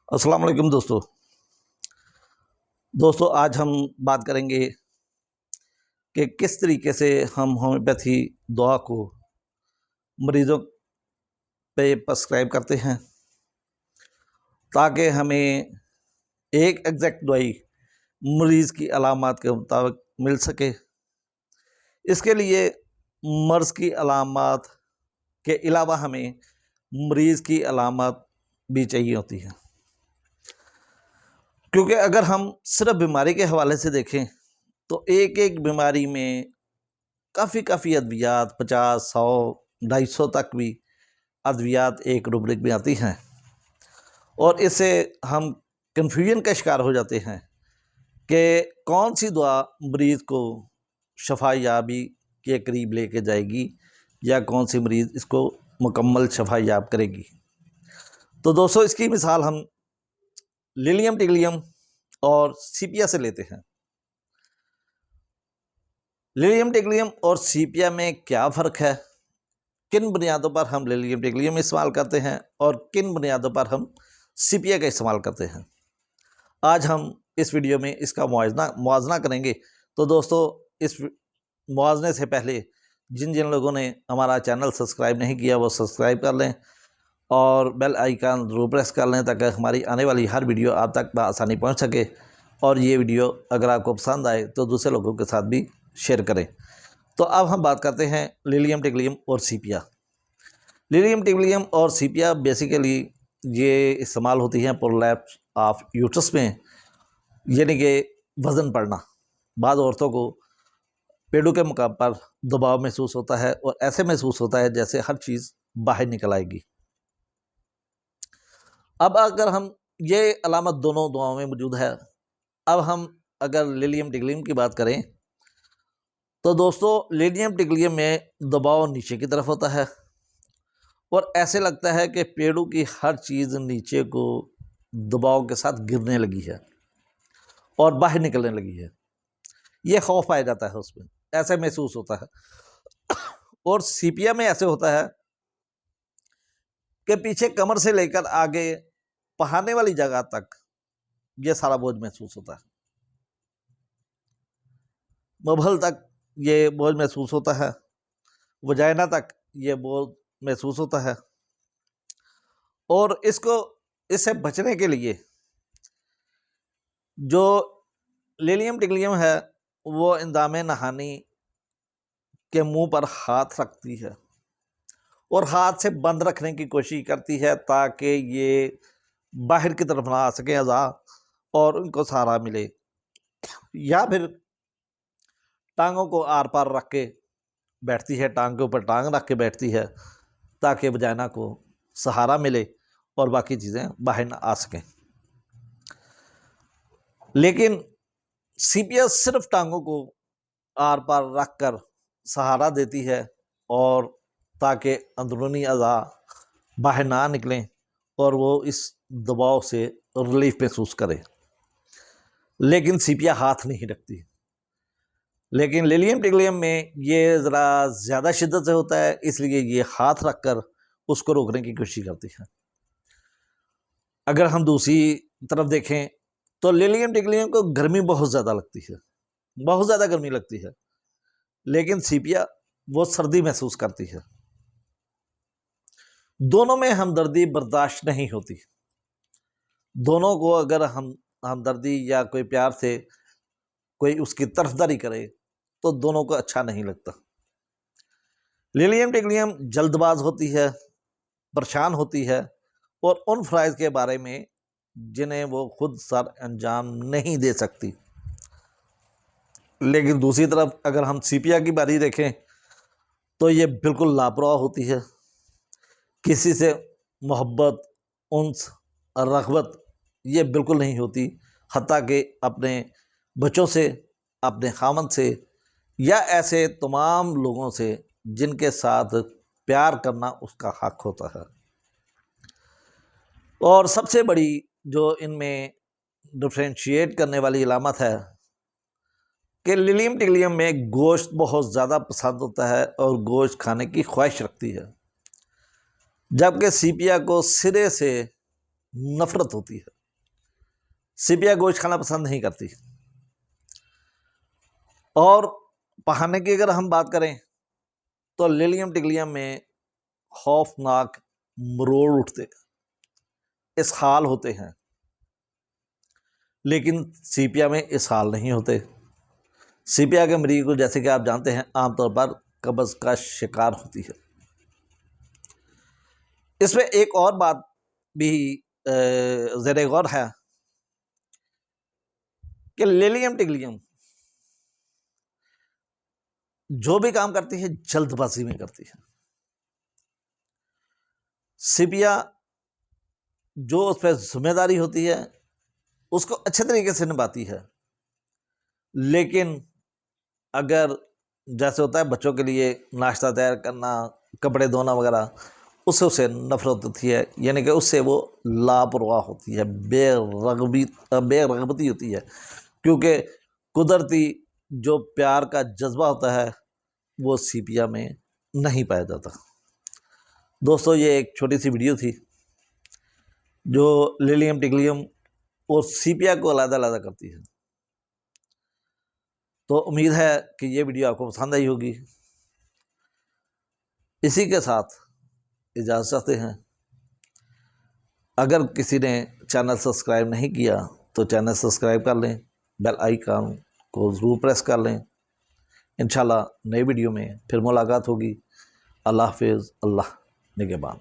السلام علیکم دوستو آج ہم بات کریں گے کہ کس طریقے سے ہم ہومیوپیتھی دوا کو مریضوں پہ پرسکرائب کرتے ہیں تاکہ ہمیں ایک ایگزیکٹ دوائی مریض کی علامات کے مطابق مل سکے۔ اس کے لیے مرض کی علامات کے علاوہ ہمیں مریض کی علامات بھی چاہیے ہوتی ہیں، کیونکہ اگر ہم صرف بیماری کے حوالے سے دیکھیں تو ایک ایک بیماری میں کافی ادویات 50، 100، 250 تک بھی ادویات ایک روبرک میں آتی ہیں، اور اس سے ہم کنفیوژن کا شکار ہو جاتے ہیں کہ کون سی دعا مریض کو شفا یابی کے قریب لے کے جائے گی یا کون سی مریض اس کو مکمل شفا یاب کرے گی۔ تو دوستو اس کی مثال ہم للیم ٹیگلیم اور سیپیا سے لیتے ہیں۔ للیم ٹیگلیم اور سیپیا میں کیا فرق ہے، کن بنیادوں پر ہم للیم ٹیگلیم استعمال کرتے ہیں اور کن بنیادوں پر ہم سیپیا کا استعمال کرتے ہیں، آج ہم اس ویڈیو میں اس کا موازنہ کریں گے۔ تو دوستو اس موازنے سے پہلے جن لوگوں نے ہمارا چینل سبسکرائب نہیں کیا وہ سبسکرائب کر لیں اور بیل آئیکن ضرور پریس کر لیں تاکہ ہماری آنے والی ہر ویڈیو آپ تک بآسانی پہنچ سکے، اور یہ ویڈیو اگر آپ کو پسند آئے تو دوسرے لوگوں کے ساتھ بھی شیئر کریں۔ تو اب ہم بات کرتے ہیں للیم ٹیگلیم اور سیپیا۔ للیم ٹیگلیم اور سیپیا بیسیکلی یہ استعمال ہوتی ہیں پرولیپس آف یوٹرس میں، یعنی کہ وزن بڑھنا۔ بعض عورتوں کو پیٹوں کے مقام پر دباؤ محسوس ہوتا ہے اور ایسے محسوس ہوتا ہے جیسے ہر چیز باہر نکل آئے گی۔ اب اگر ہم یہ علامت دونوں دواؤں میں موجود ہے، اب ہم اگر للیم ٹیگلیم کی بات کریں تو دوستو للیم ٹیگلیم میں دباؤ نیچے کی طرف ہوتا ہے اور ایسے لگتا ہے کہ پیڑوں کی ہر چیز نیچے کو دباؤ کے ساتھ گرنے لگی ہے اور باہر نکلنے لگی ہے، یہ خوف پایا جاتا ہے، اس میں ایسے محسوس ہوتا ہے۔ اور سیپیا میں ایسے ہوتا ہے کہ پیچھے کمر سے لے کر آگے پہانے والی جگہ تک یہ سارا بوجھ محسوس ہوتا ہے، مبہل تک یہ بوجھ محسوس ہوتا ہے، وجائنا تک یہ بوجھ محسوس ہوتا ہے۔ اور اس سے بچنے کے لیے جو للیم ٹیگلیم ہے وہ اندام نہانی کے منہ پر ہاتھ رکھتی ہے اور ہاتھ سے بند رکھنے کی کوشش کرتی ہے تاکہ یہ باہر کی طرف نہ آ سکے اعضاء اور ان کو سہارا ملے، یا پھر ٹانگوں کو آر پار رکھ کے بیٹھتی ہے، ٹانگ کے اوپر ٹانگ رکھ کے بیٹھتی ہے تاکہ وجائنا کو سہارا ملے اور باقی چیزیں باہر نہ آ سکیں۔ لیکن سیپیا صرف ٹانگوں کو آر پار رکھ کر سہارا دیتی ہے اور تاکہ اندرونی اعضاء باہر نہ نکلیں اور وہ اس دباؤ سے ریلیف محسوس کرے، لیکن سیپیا ہاتھ نہیں رکھتی۔ لیکن للیم ٹیگلیم میں یہ ذرا زیادہ شدت سے ہوتا ہے، اس لیے یہ ہاتھ رکھ کر اس کو روکنے کی کوشش کرتی ہے۔ اگر ہم دوسری طرف دیکھیں تو للیم ٹیگلیم کو گرمی بہت زیادہ لگتی ہے، بہت زیادہ گرمی لگتی ہے، لیکن سیپیا وہ سردی محسوس کرتی ہے۔ دونوں میں ہمدردی برداشت نہیں ہوتی، دونوں کو اگر ہمدردی یا کوئی پیار سے کوئی اس کی طرفداری کرے تو دونوں کو اچھا نہیں لگتا۔ للیم ٹیگلیم جلد باز ہوتی ہے، پریشان ہوتی ہے اور ان فرائض کے بارے میں جنہیں وہ خود سر انجام نہیں دے سکتی۔ لیکن دوسری طرف اگر ہم سیپیا کی باری دیکھیں تو یہ بالکل لاپرواہ ہوتی ہے، کسی سے محبت، انس، رغبت یہ بالکل نہیں ہوتی، حتیٰ کہ اپنے بچوں سے، اپنے خامند سے یا ایسے تمام لوگوں سے جن کے ساتھ پیار کرنا اس کا حق ہوتا ہے۔ اور سب سے بڑی جو ان میں ڈفرینشیٹ کرنے والی علامت ہے کہ للیم ٹیگلیم میں گوشت بہت زیادہ پسند ہوتا ہے اور گوشت کھانے کی خواہش رکھتی ہے، جبکہ سیپیا کو سرے سے نفرت ہوتی ہے۔ سی پی آئی گوشت کھانا پسند نہیں کرتی۔ اور پہاڑنے کی اگر ہم بات کریں تو للیم ٹگلیم میں خوفناک مروڑ اٹھتے، اسہال ہوتے ہیں، لیکن سی پی آئی میں اسہال نہیں ہوتے۔ سی پی آئی کے مریض کو جیسے کہ آپ جانتے ہیں عام طور پر قبض کا شکار ہوتی ہے۔ اس میں ایک اور بات بھی زیر غور ہے کہ للیم ٹگلیم جو بھی کام کرتی ہے جلد بازی میں کرتی ہے۔ سی پی آئی جو اس پہ ذمہ داری ہوتی ہے اس کو اچھے طریقے سے نبھاتی ہے، لیکن اگر جیسے ہوتا ہے بچوں کے لیے ناشتہ تیار کرنا، کپڑے دھونا وغیرہ، اس سے اسے نفرت ہوتی ہے، یعنی کہ اس سے وہ لاپرواہ ہوتی ہے، بے رغبتی ہوتی ہے، کیونکہ قدرتی جو پیار کا جذبہ ہوتا ہے وہ سی پی آئی میں نہیں پایا جاتا۔ دوستو یہ ایک چھوٹی سی ویڈیو تھی جو للیم ٹگلیم اور سی پی آئی کو علیحدہ علیحدہ کرتی ہے۔ تو امید ہے کہ یہ ویڈیو آپ کو پسند آئی ہوگی۔ اسی کے ساتھ اجازت چاہتے ہیں، اگر کسی نے چینل سبسکرائب نہیں کیا تو چینل سبسکرائب کر لیں، بیل آئیکن کو ضرور پریس کر لیں۔ انشاءاللہ نئی ویڈیو میں پھر ملاقات ہوگی۔ اللہ حافظ، اللہ نگہبان۔